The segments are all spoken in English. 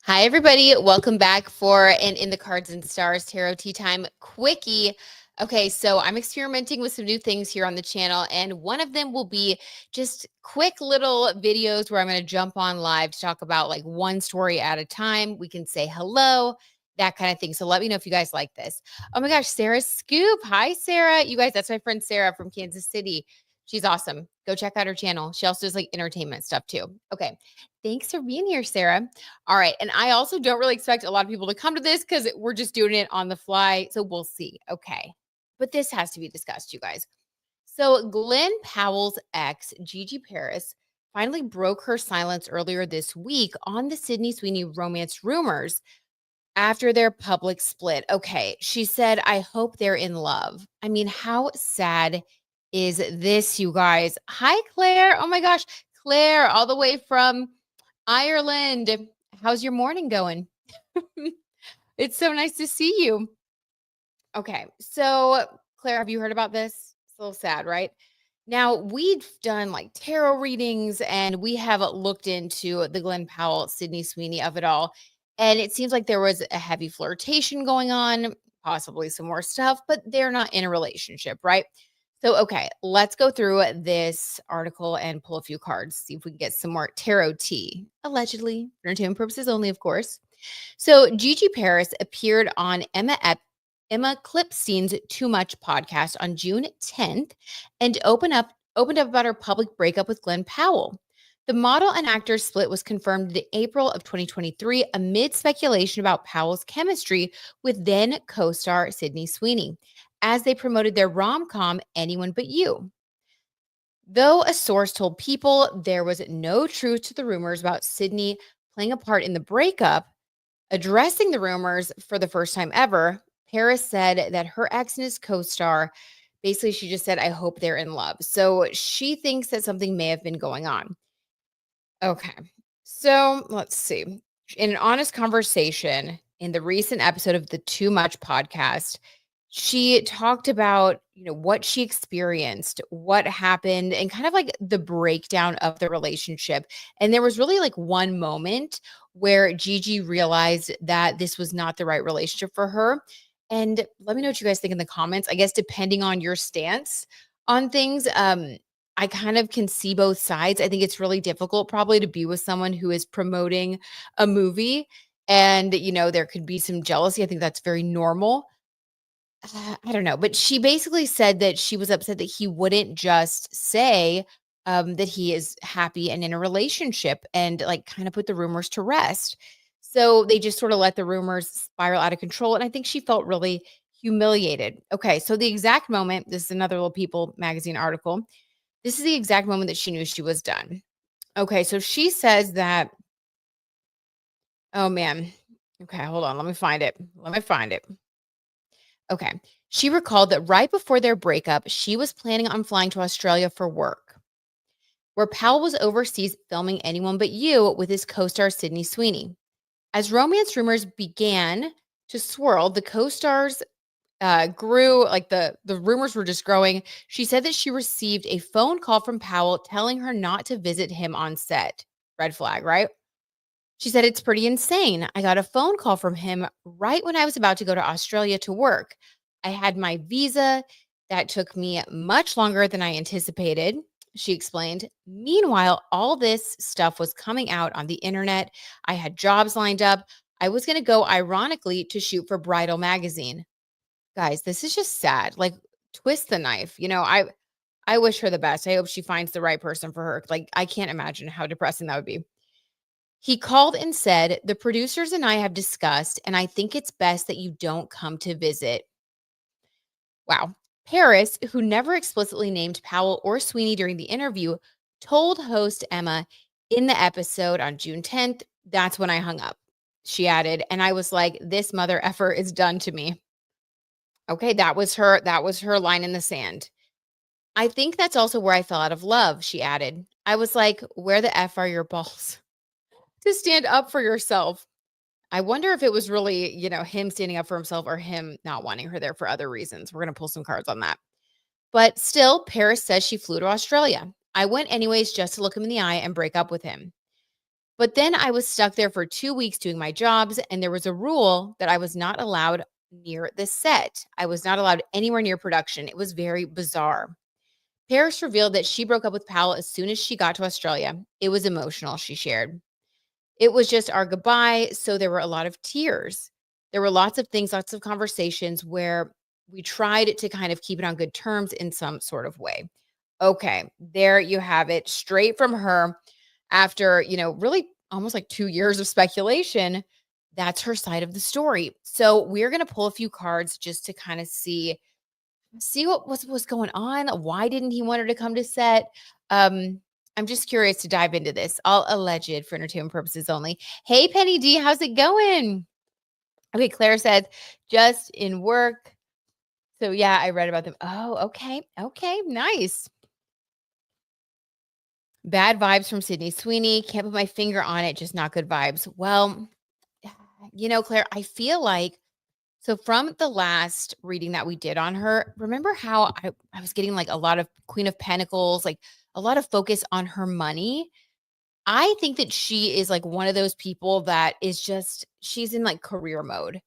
Hi, everybody. Welcome back for an In the Cards and Stars Tarot Tea Time Quickie. Okay, so I'm experimenting with some new things here on the channel, and one of them will be just quick little videos where I'm going to jump on live to talk about like one story at a time. We can say hello, that kind of thing. So let me know if you guys like this. Oh my gosh, Sarah Scoop. Hi, Sarah. You guys, that's my friend Sarah from Kansas City. She's awesome. Go check out her channel. She also does like entertainment stuff too. Okay. Thanks for being here, Sarah. All right. And I also don't really expect a lot of people to come to this because we're just doing it on the fly. So we'll see. Okay. But this has to be discussed, you guys. So Glenn Powell's ex, Gigi Paris, finally broke her silence earlier this week on the Sydney Sweeney romance rumors after their public split. Okay. She said, I hope they're in love. I mean, how sad is this, you guys? Hi, Claire. Oh my gosh. Claire, all the way from Ireland. How's your morning going? It's so nice to see you. Okay. So, Claire, have you heard about this? It's a little sad, right? Now, we've done like tarot readings and we have looked into the Glenn Powell, Sydney Sweeney of it all. And it seems like there was a heavy flirtation going on, possibly some more stuff, but they're not in a relationship, right? So, okay, let's go through this article and pull a few cards, see if we can get some more tarot tea, allegedly, for entertainment purposes only, of course. So, Gigi Paris appeared on Emma Clipstein's Too Much podcast on June 10th and opened up about her public breakup with Glenn Powell. The model and actor split was confirmed in April of 2023 amid speculation about Powell's chemistry with then co-star Sydney Sweeney as they promoted their rom-com Anyone But You. Though a source told People there was no truth to the rumors about Sydney playing a part in the breakup, addressing the rumors for the first time ever, Paris said that her ex and his co-star, basically she just said, I hope they're in love. So she thinks that something may have been going on. Okay. So let's see. In an honest conversation in the recent episode of the Too Much podcast, she talked about, what she experienced, what happened, and kind of like the breakdown of the relationship. And there was really like one moment where Gigi realized that this was not the right relationship for her. And let me know what you guys think in the comments. I guess depending on your stance on things, I kind of can see both sides. I think it's really difficult probably to be with someone who is promoting a movie and, there could be some jealousy. I think that's very normal. I don't know, but she basically said that she was upset that he wouldn't just say that he is happy and in a relationship and like kind of put the rumors to rest. So they just sort of let the rumors spiral out of control. And I think she felt really humiliated. Okay. So the exact moment, this is another little People magazine article. This is the exact moment that she knew she was done. Okay. So she says that, oh man. Okay. Hold on. Let me find it. Okay. She recalled that right before their breakup, she was planning on flying to Australia for work, where Powell was overseas filming Anyone But You with his co star Sydney Sweeney. As romance rumors began to swirl, the co stars grew, like the rumors were just growing. She said that she received a phone call from Powell telling her not to visit him on set. Red flag, right? She said, it's pretty insane. I got a phone call from him right when I was about to go to Australia to work. I had my visa. That took me much longer than I anticipated, she explained. Meanwhile, all this stuff was coming out on the internet. I had jobs lined up. I was going to go, ironically, to shoot for Bridal Magazine. Guys, this is just sad. Like, twist the knife. I wish her the best. I hope she finds the right person for her. Like, I can't imagine how depressing that would be. He called and said, the producers and I have discussed, and I think it's best that you don't come to visit. Wow. Paris, who never explicitly named Powell or Sweeney during the interview, told host Emma in the episode on June 10th, that's when I hung up. She added, and I was like, this mother effer is done to me. Okay, that was her line in the sand. I think that's also where I fell out of love, she added. I was like, where the F are your balls to stand up for yourself? I wonder if it was really, him standing up for himself or him not wanting her there for other reasons. We're going to pull some cards on that. But still, Paris says she flew to Australia. I went anyways just to look him in the eye and break up with him. But then I was stuck there for 2 weeks doing my jobs, and there was a rule that I was not allowed near the set. I was not allowed anywhere near production. It was very bizarre. Paris revealed that she broke up with Powell as soon as she got to Australia. It was emotional, she shared. It was just our goodbye, so there were a lot of tears. There were lots of things, lots of conversations where we tried to kind of keep it on good terms in some sort of way. Okay, there you have it, straight from her after, really almost like 2 years of speculation. That's her side of the story. So, we're gonna pull a few cards just to kinda see what was going on. Why didn't he want her to come to set? Um, I'm just curious to dive into this. All alleged for entertainment purposes only. Hey, Penny D, how's it going? Okay, Claire says, just in work. So yeah, I read about them. Oh, okay. Okay, nice. Bad vibes from Sydney Sweeney. Can't put my finger on it, just not good vibes. Well, Claire, I feel like so from the last reading that we did on her, remember how I was getting like a lot of Queen of Pentacles, like a lot of focus on her money. I think that she is like one of those people that is just she's in like career mode.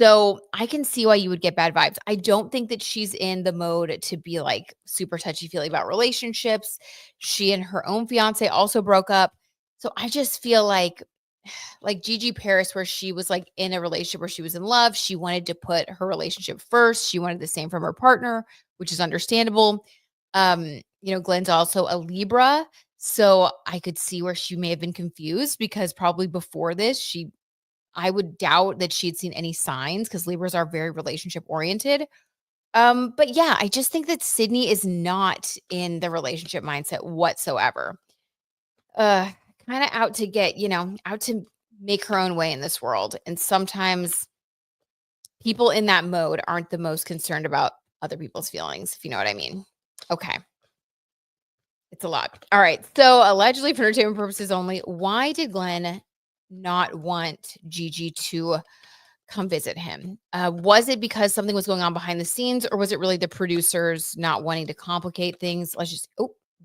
So I can see why you would get bad vibes. I don't think that she's in the mode to be like super touchy feely about relationships. She and her own fiance also broke up. So I just feel like Gigi Paris, where she was like in a relationship where she was in love. She wanted to put her relationship first. She wanted the same from her partner, which is understandable. Glenn's also a Libra. So I could see where she may have been confused because probably before this, I would doubt that she had seen any signs because Libras are very relationship oriented. But yeah, I just think that Sydney is not in the relationship mindset whatsoever. uh Kind of out to get, out to make her own way in this world. And sometimes people in that mode aren't the most concerned about other people's feelings, if you know what I mean. Okay. It's a lot. All right. So allegedly for entertainment purposes only, why did Glenn not want Gigi to come visit him? Was it because something was going on behind the scenes, or was it really the producers not wanting to complicate things?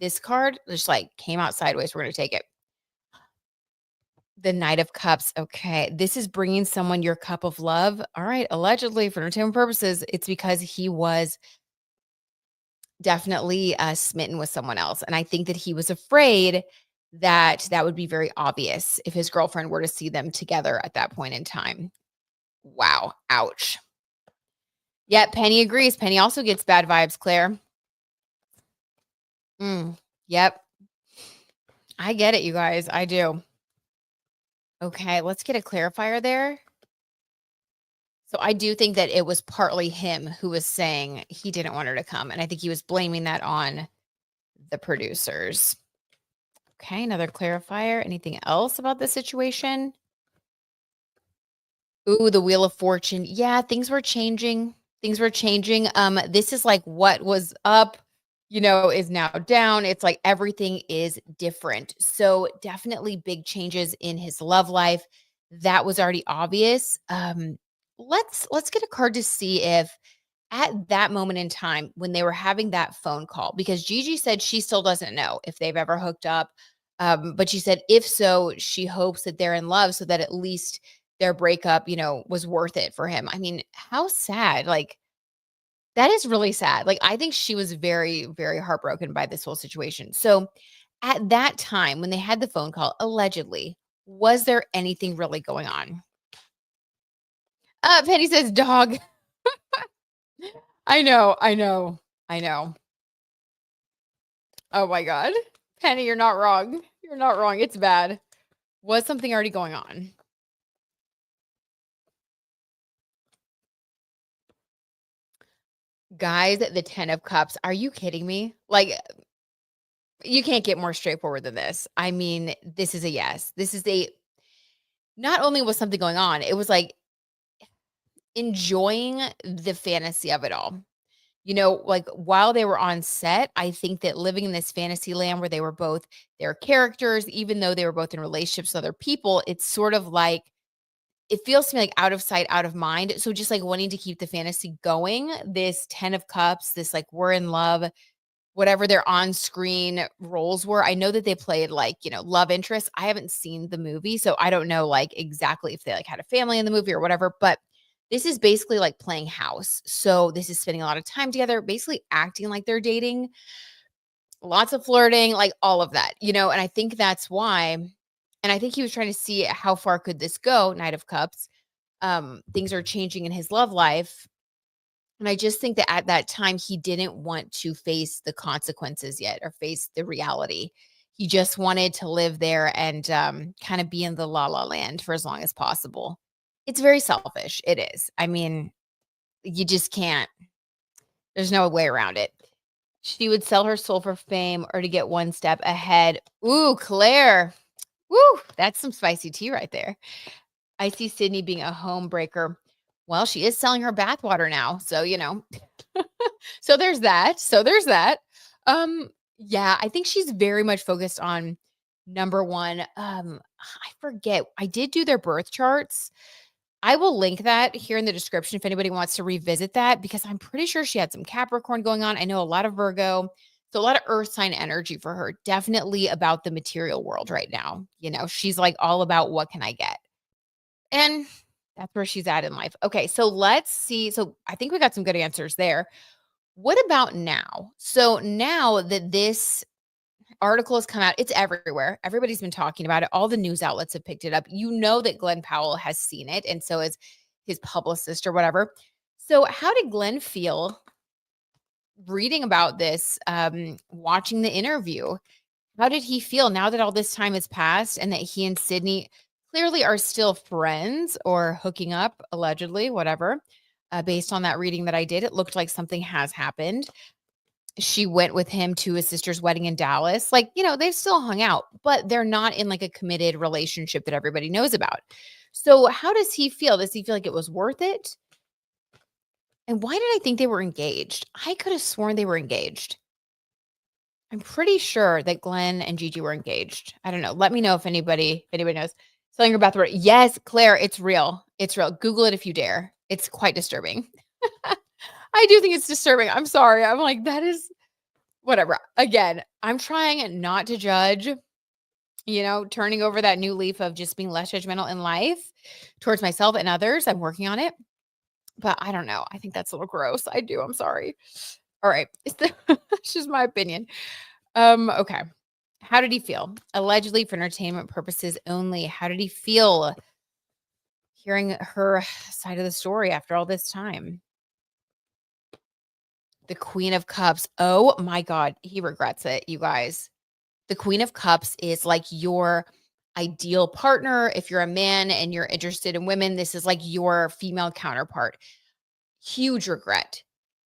This card just like came out sideways. We're going to take it. The Knight of Cups. Okay. This is bringing someone your cup of love. All right. Allegedly, for entertainment purposes, it's because he was definitely smitten with someone else. And I think that he was afraid that that would be very obvious if his girlfriend were to see them together at that point in time. Wow. Ouch. Yeah. Penny agrees. Penny also gets bad vibes, Claire. Yep. I get it, you guys. I do. Okay. Let's get a clarifier there. So I do think that it was partly him who was saying he didn't want her to come. And I think he was blaming that on the producers. Okay, another clarifier. Anything else about the situation? Ooh, the Wheel of Fortune. Yeah, things were changing. Things were changing. This is like what was up, is now down. It's like everything is different. So definitely big changes in his love life. That was already obvious. Let's get a card to see if at that moment in time when they were having that phone call, because Gigi said she still doesn't know if they've ever hooked up. But she said if so, she hopes that they're in love so that at least their breakup, was worth it for him. I mean, how sad. Like, that is really sad. Like, I think she was very, very heartbroken by this whole situation. So, at that time, when they had the phone call, allegedly, was there anything really going on? Penny says dog. I know, I know, I know. Oh my God. Penny, you're not wrong. You're not wrong. It's bad. Was something already going on? Guys, the 10 of cups. Are you kidding me? Like, you can't get more straightforward than this. I mean, this is a yes. This is not only was something going on, it was like enjoying the fantasy of it all. Like while they were on set, I think that living in this fantasy land where they were both their characters, even though they were both in relationships with other people, it's sort of like it feels to me like out of sight, out of mind. So just like wanting to keep the fantasy going, this 10 of cups, this like we're in love. whatever their on-screen roles were. I know that they played like, love interest. I haven't seen the movie, so I don't know like exactly if they like had a family in the movie or whatever, but this is basically like playing house. So this is spending a lot of time together, basically acting like they're dating, lots of flirting, like all of that, and I think that's why. And I think he was trying to see how far could this go, Knight of Cups. Things are changing in his love life. And I just think that at that time, he didn't want to face the consequences yet or face the reality. He just wanted to live there and kind of be in the la la land for as long as possible. It's very selfish. It is. I mean, you just can't, there's no way around it. She would sell her soul for fame or to get one step ahead. Ooh, Claire. Woo, that's some spicy tea right there. I see Sydney being a home breaker. Well, she is selling her bathwater now. So, so there's that. Yeah, I think she's very much focused on number one. I forget. I did do their birth charts. I will link that here in the description if anybody wants to revisit that, because I'm pretty sure she had some Capricorn going on. I know a lot of Virgo. So a lot of earth sign energy for her. Definitely about the material world right now. She's like all about what can I get? And that's where she's at in life. Okay, so let's see. So I think we got some good answers there. What about now? So now that this article has come out, it's everywhere. Everybody's been talking about it. All the news outlets have picked it up. You know that Glenn Powell has seen it, and so is his publicist or whatever. So how did Glenn feel reading about this, watching the interview? How did he feel now that all this time has passed and that he and Sydney clearly are still friends or hooking up, allegedly, whatever? Based on that reading that I did, it looked like something has happened. She went with him to his sister's wedding in Dallas. Like, they've still hung out, but they're not in like a committed relationship that everybody knows about. So, how does he feel? Does he feel like it was worth it? And why did I think they were engaged? I could have sworn they were engaged. I'm pretty sure that Glenn and Gigi were engaged. I don't know. Let me know if anybody knows. Selling your bathwater. Yes, Claire, it's real. It's real. Google it if you dare. It's quite disturbing. I do think it's disturbing. I'm sorry. I'm like, that is whatever. Again, I'm trying not to judge, turning over that new leaf of just being less judgmental in life towards myself and others. I'm working on it. But I don't know. I think that's a little gross. I do. I'm sorry. All right. It's just my opinion. Okay. How did he feel? Allegedly for entertainment purposes only. How did he feel hearing her side of the story after all this time? The Queen of Cups. Oh my God. He regrets it, you guys. The Queen of Cups is like your ideal partner. If you're a man and you're interested in women, this is like your female counterpart. Huge regret.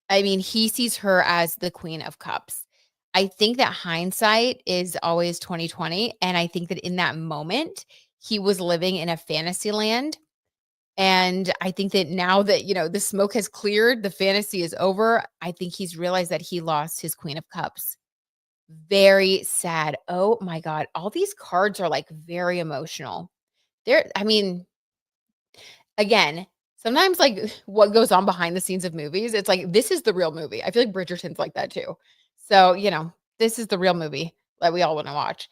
I mean, he sees her as the Queen of Cups. I think that hindsight is always 2020. And I think that in that moment, he was living in a fantasy land. And I think that now that, the smoke has cleared, the fantasy is over. I think he's realized that he lost his Queen of Cups. Very sad. Oh my God. All these cards are like very emotional. I mean, again, sometimes like what goes on behind the scenes of movies, it's like, this is the real movie. I feel like Bridgerton's like that too. So, this is the real movie that we all want to watch.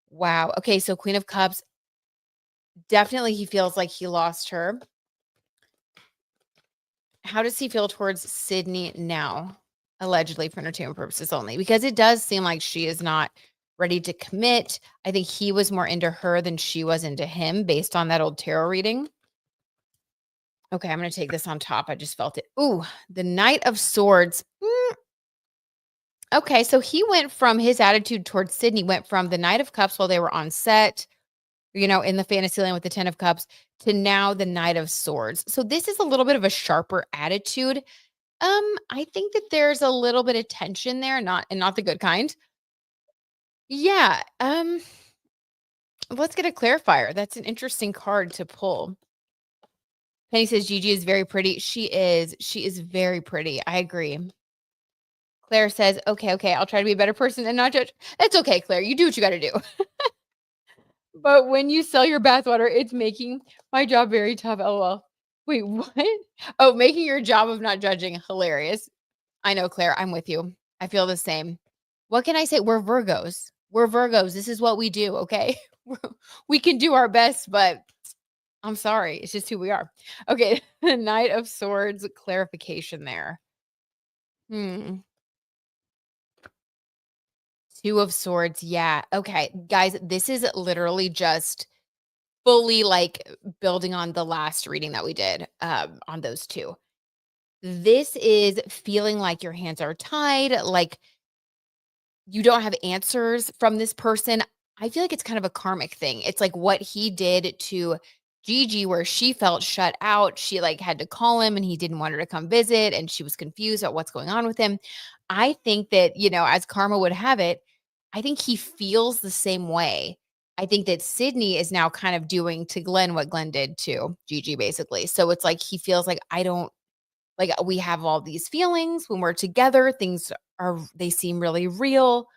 Wow. Okay. So Queen of Cups, definitely he feels like he lost her. How does he feel towards Sydney now? Allegedly for entertainment purposes only, because it does seem like she is not ready to commit. I think he was more into her than she was into him based on that old tarot reading. Okay, I'm going to take this on top. I just felt it. Ooh, the Knight of Swords. Okay, so he went from his attitude towards Sydney, went from the Knight of Cups while they were on set, in the fantasy land with the 10 of Cups, to now the Knight of Swords. So this is a little bit of a sharper attitude. I think that there's a little bit of tension there, not the good kind. Yeah. Let's get a clarifier. That's an interesting card to pull. Penny says Gigi is very pretty. She is. She is very pretty. I agree. Claire says, okay, I'll try to be a better person and not judge. It's okay, Claire. You do what you got to do. But when you sell your bathwater, it's making my job very tough. LOL. Wait, what? Oh, making your job of not judging hilarious. I know, Claire. I'm with you. I feel the same. What can I say? We're Virgos. We're Virgos. This is what we do, okay? We can do our best, but I'm sorry. It's just who we are. Okay, the Knight of Swords clarification there. Hmm. Two of Swords. Yeah. Okay. Guys, this is literally just fully like building on the last reading that we did on those two. This is feeling like your hands are tied, like you don't have answers from this person. I feel like it's kind of a karmic thing. It's like what he did to Gigi, where she felt shut out. She like had to call him and he didn't want her to come visit. And she was confused about what's going on with him. I think that, as karma would have it, I think he feels the same way. I think that Sydney is now kind of doing to Glenn what Glenn did to Gigi, basically. So it's like he feels like I don't like we have all these feelings when we're together. They seem really real,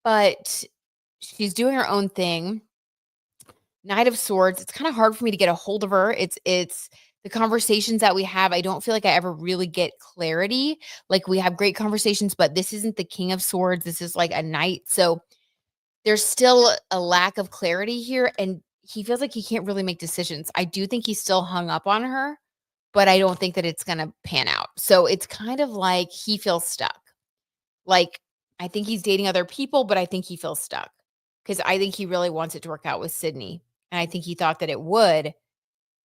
but she's doing her own thing. Knight of Swords, it's kinda hard for me to get a hold of her. It's the conversations that we have, I don't feel like I ever really get clarity. Like, we have great conversations, but this isn't the King of Swords, this is like a knight, so there's still a lack of clarity here, and he feels like he can't really make decisions. I do think he's still hung up on her, but I don't think that it's gonna pan out. So, it's kind of like he feels stuck. Like, I think he's dating other people, but I think he feels stuck because I think he really wants it to work out with Sydney. And I think he thought that it would,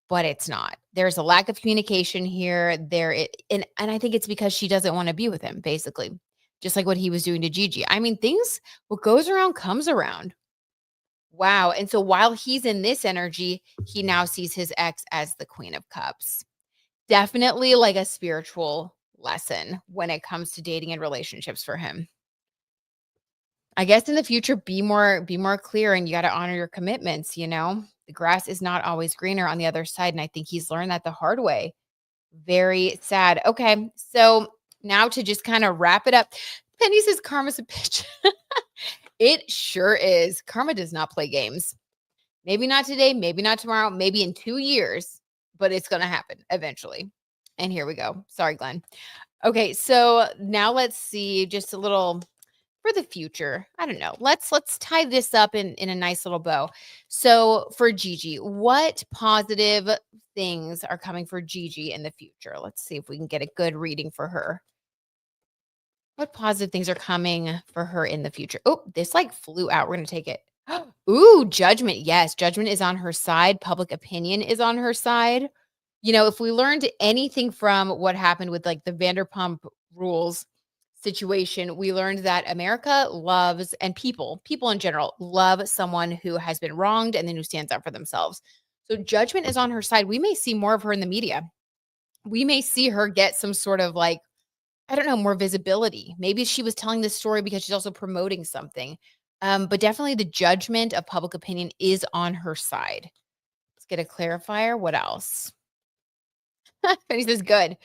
but it's not. There's a lack of communication here. And I think it's because she doesn't want to be with him, basically. Just like what he was doing to Gigi. I mean, what goes around comes around. Wow. And so while he's in this energy, he now sees his ex as the Queen of Cups. Definitely like a spiritual lesson when it comes to dating and relationships for him. I guess in the future, be more clear and you gotta honor your commitments. The grass is not always greener on the other side, and I think he's learned that the hard way. Very sad. Okay, so now to just kinda wrap it up. Penny says karma's a bitch. It sure is. Karma does not play games. Maybe not today, maybe not tomorrow, maybe in 2 years, but it's gonna happen eventually. And here we go. Sorry, Glenn. Okay, so now let's see just a little for the future. I don't know. Let's tie this up in a nice little bow. So for Gigi, what positive things are coming for Gigi in the future? Let's see if we can get a good reading for her. What positive things are coming for her in the future? Oh, this like flew out. We're gonna take it. Ooh, judgment. Yes, judgment is on her side. Public opinion is on her side. If we learned anything from what happened with like the Vanderpump Rules situation, we learned that America loves and people in general love someone who has been wronged and then who stands up for themselves. So judgment is on her side. We may see more of her in the media. We may see her get some sort of like, I don't know, more visibility. Maybe she was telling this story because she's also promoting something. But definitely the judgment of public opinion is on her side. Let's get a clarifier. What else? And he says, good.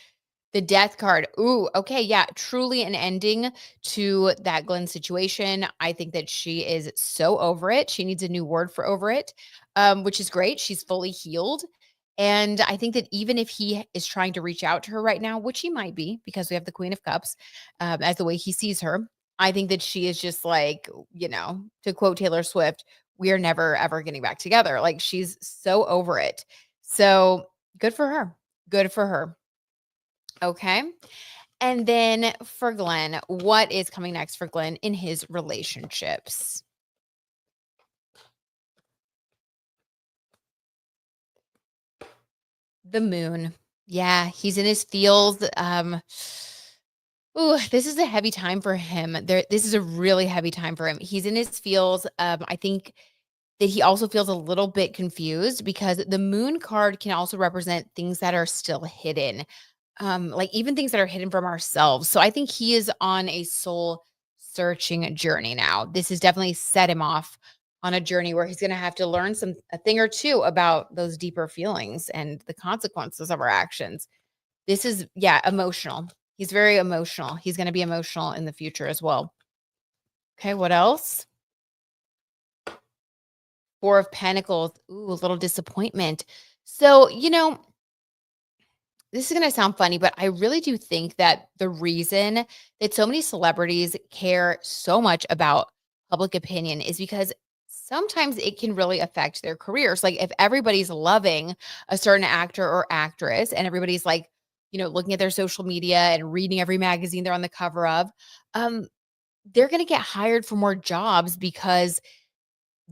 The death card. Ooh, okay, yeah, truly an ending to that Glenn situation. I think that she is so over it. She needs a new word for over it, which is great. She's fully healed. And I think that even if he is trying to reach out to her right now, which he might be because we have the Queen of Cups as the way he sees her, I think that she is just like, to quote Taylor Swift, we are never, ever getting back together. Like she's so over it. So good for her. Good for her. Okay. And then for Glenn, what is coming next for Glenn in his relationships? The moon. Yeah, he's in his feels. Ooh, this is a heavy time for him. This is a really heavy time for him. He's in his feels. I think that he also feels a little bit confused because the moon card can also represent things that are still hidden. Like even things that are hidden from ourselves. So I think he is on a soul searching journey now. This has definitely set him off on a journey where he's going to have to learn a thing or two about those deeper feelings and the consequences of our actions. This is emotional. He's very emotional. He's going to be emotional in the future as well. Okay, what else? Four of Pentacles. Ooh, a little disappointment. So, this is going to sound funny, but I really do think that the reason that so many celebrities care so much about public opinion is because sometimes it can really affect their careers. Like if everybody's loving a certain actor or actress and everybody's like, looking at their social media and reading every magazine they're on the cover of, um, they're going to get hired for more jobs because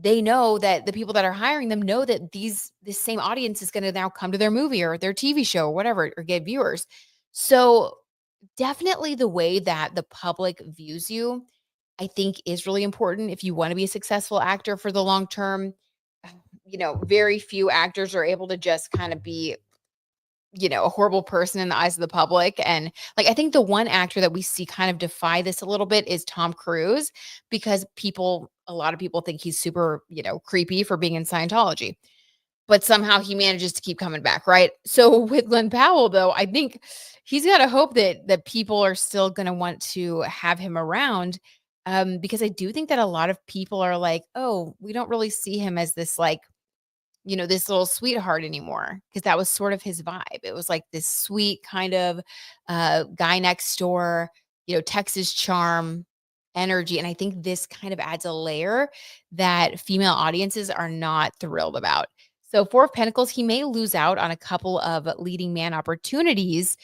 they know that the people that are hiring them know that this same audience is gonna now come to their movie or their TV show or whatever or get viewers. So, definitely the way that the public views you, I think is really important if you wanna be a successful actor for the long term. Very few actors are able to just kinda be a horrible person in the eyes of the public. And like, I think the one actor that we see kind of defy this a little bit is Tom Cruise because a lot of people think he's super, creepy for being in Scientology, but somehow he manages to keep coming back. Right. So with Glenn Powell, though, I think he's got to hope that people are still going to want to have him around. Because I do think that a lot of people are like, oh, we don't really see him as this like this little sweetheart anymore, because that was sort of his vibe. It was like this sweet kind of guy next door, Texas charm energy. And I think this kind of adds a layer that female audiences are not thrilled about. So, Four of Pentacles, he may lose out on a couple of leading man opportunities,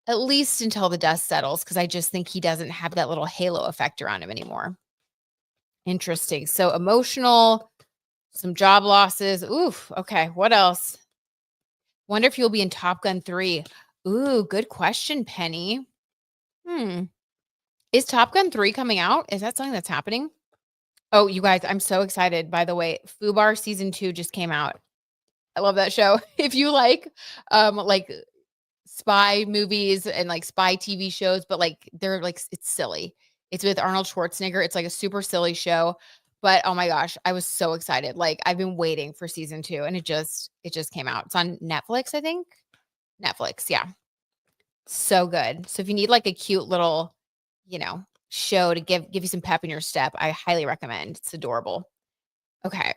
at least until the dust settles, because I just think he doesn't have that little halo effect around him anymore. Interesting. So, emotional, some job losses. Oof. Okay. What else? Wonder if you'll be in Top Gun 3. Ooh, good question, Penny. Hmm. Is Top Gun 3 coming out? Is that something that's happening? Oh, you guys, I'm so excited. By the way, Fubar season 2 just came out. I love that show. If you like spy movies and like spy TV shows, but like they're like it's silly. It's with Arnold Schwarzenegger. It's like a super silly show. But oh my gosh, I was so excited. Like I've been waiting for season 2 and it just came out. It's on Netflix, I think. Netflix, yeah. So good. So if you need like a cute little, show to give you some pep in your step, I highly recommend. It's adorable. Okay.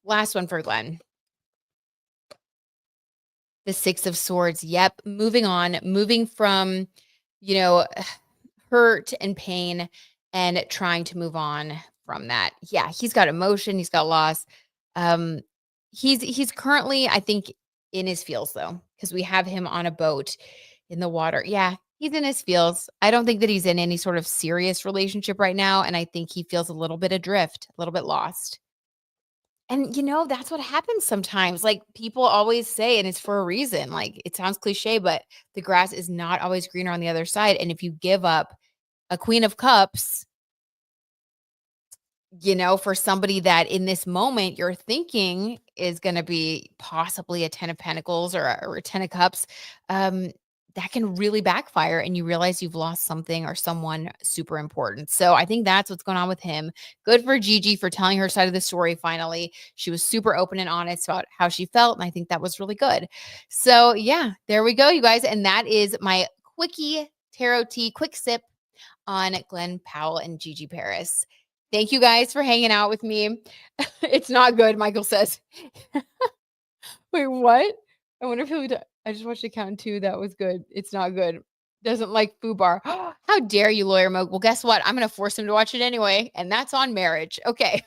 Last one for Glenn. The 6 of Swords. Yep. Moving on, moving from, you know, hurt and pain and trying to move on from that. Yeah, he's got emotion, he's got loss. Um he's currently I think in his feels though, because we have him on a boat in the water. Yeah, he's in his feels. I don't think that he's in any sort of serious relationship right now, and I think he feels a little bit adrift, a little bit lost. And that's what happens sometimes. Like people always say, and it's for a reason. Like it sounds cliche, but the grass is not always greener on the other side. And if you give up a Queen of Cups, for somebody that in this moment you're thinking is going to be possibly a 10 of Pentacles or a 10 of Cups, um, that can really backfire and you realize you've lost something or someone super important. So I think that's what's going on with him. Good for Gigi for telling her side of the story finally. She was super open and honest about how she felt. And I think that was really good. So yeah, there we go, you guys. And that is my quickie tarot tea, quick sip on Glenn Powell and Gigi Paris. Thank you guys for hanging out with me. It's not good, Michael says. Wait, what? I wonder if he'll I just watched Account 2. That was good. It's not good. Doesn't like Fubar. How dare you, Lawyer Mo? Well, guess what? I'm going to force him to watch it anyway, and that's on marriage. Okay.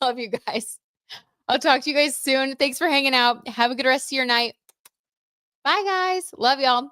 Love you guys. I'll talk to you guys soon. Thanks for hanging out. Have a good rest of your night. Bye, guys. Love y'all.